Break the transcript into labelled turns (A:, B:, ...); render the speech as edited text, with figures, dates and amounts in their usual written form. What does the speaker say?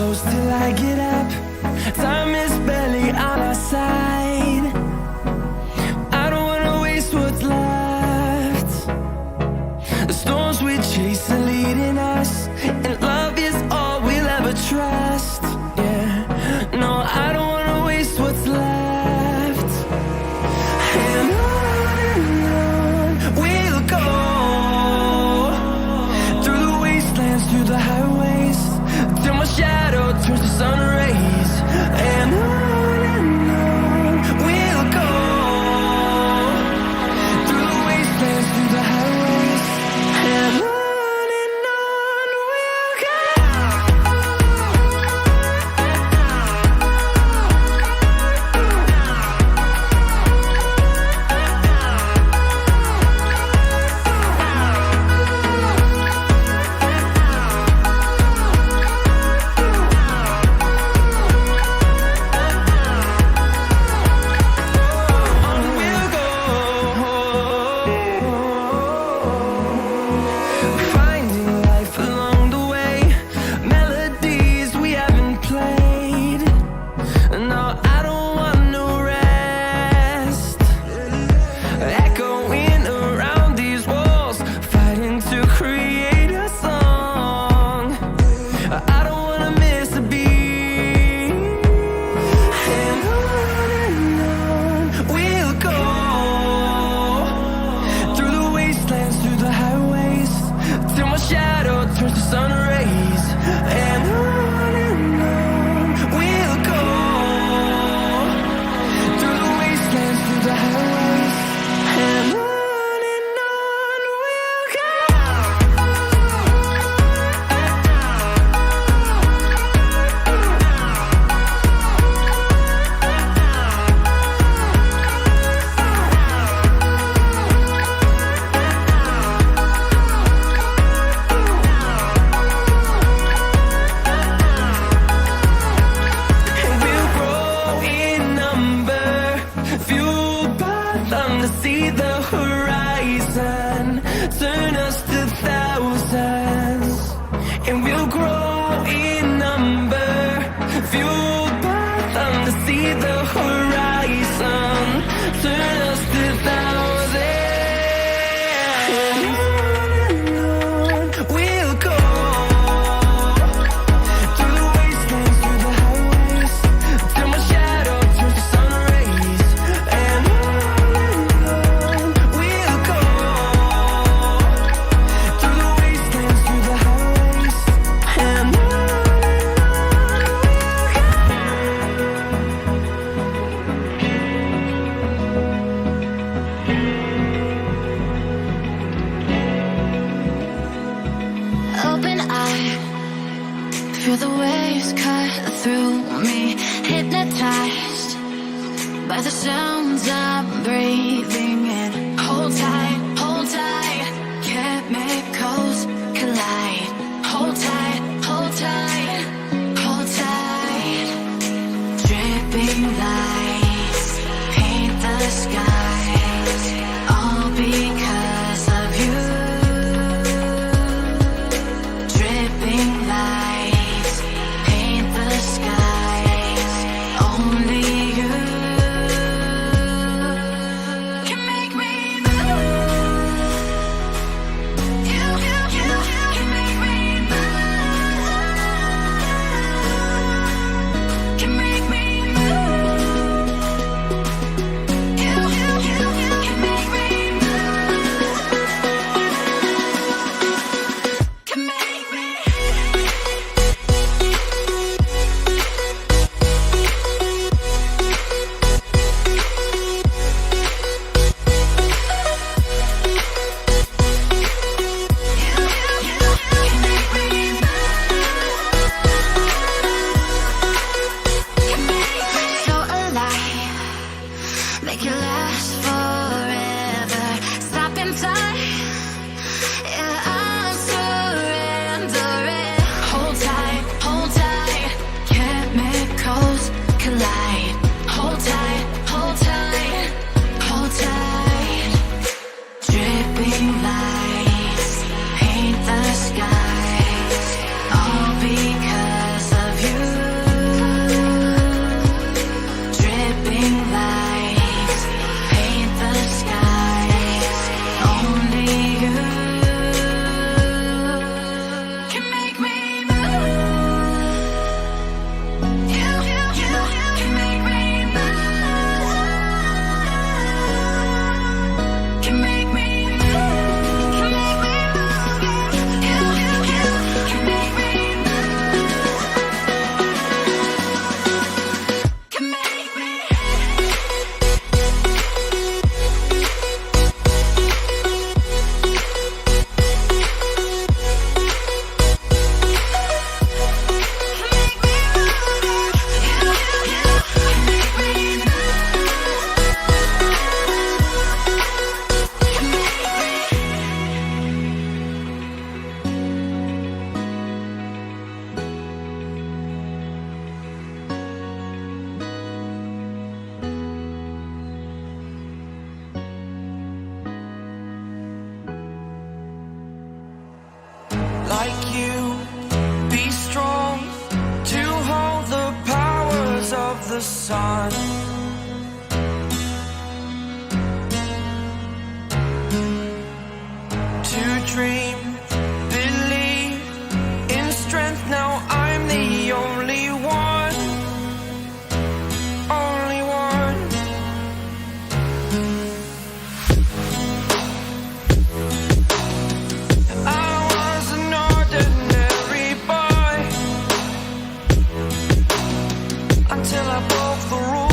A: close till I get up. Time is barely on our side. I don't wanna waste what's left. The storms we chase are leading us, and love is all we'll ever trust. Yeah, no, I don't wanna waste what's left. And on we'll go, through the wastelands, through the highways, till my shadow turns to sun rays. And on we'll go, through the wastelands, through the highways, and on we'll go. Finding life along the way, melodies we haven't played. No, I don't want no rest. Echoing around these walls, fighting to create a song. I don't wanna miss a beat. And on we'll go, through the wastelands, through the highways, till my shadow turns to sun rays. And on we'll go, through the wastelands, through the highways, and on we'll go. We'll grow in number, fueled by them to see the horizon, turn us to thousands. And we'll grow in number, fueled by them to see the horizon, turn us to thousands. And on we'll go, through the wastelands, through the highways, till my shadow turns to sun rays. And on we'll go, through the wastelands, through the highways, and on we'll go.
B: Open eye, feel the waves cut through me, hypnotized by the sounds I'm breathing in. Hold tight, chemicals collide. Hold tight, hold tight, hold tight. Dripping lights paint the skies, all because of you. Dripping lights paint the skies, only you can make me move. You can make me move. Can make me move. You can make me
A: the sun. To dream, believe in strength. Now I'm the only one, only one. I was an ordinary boy until I broke the rules.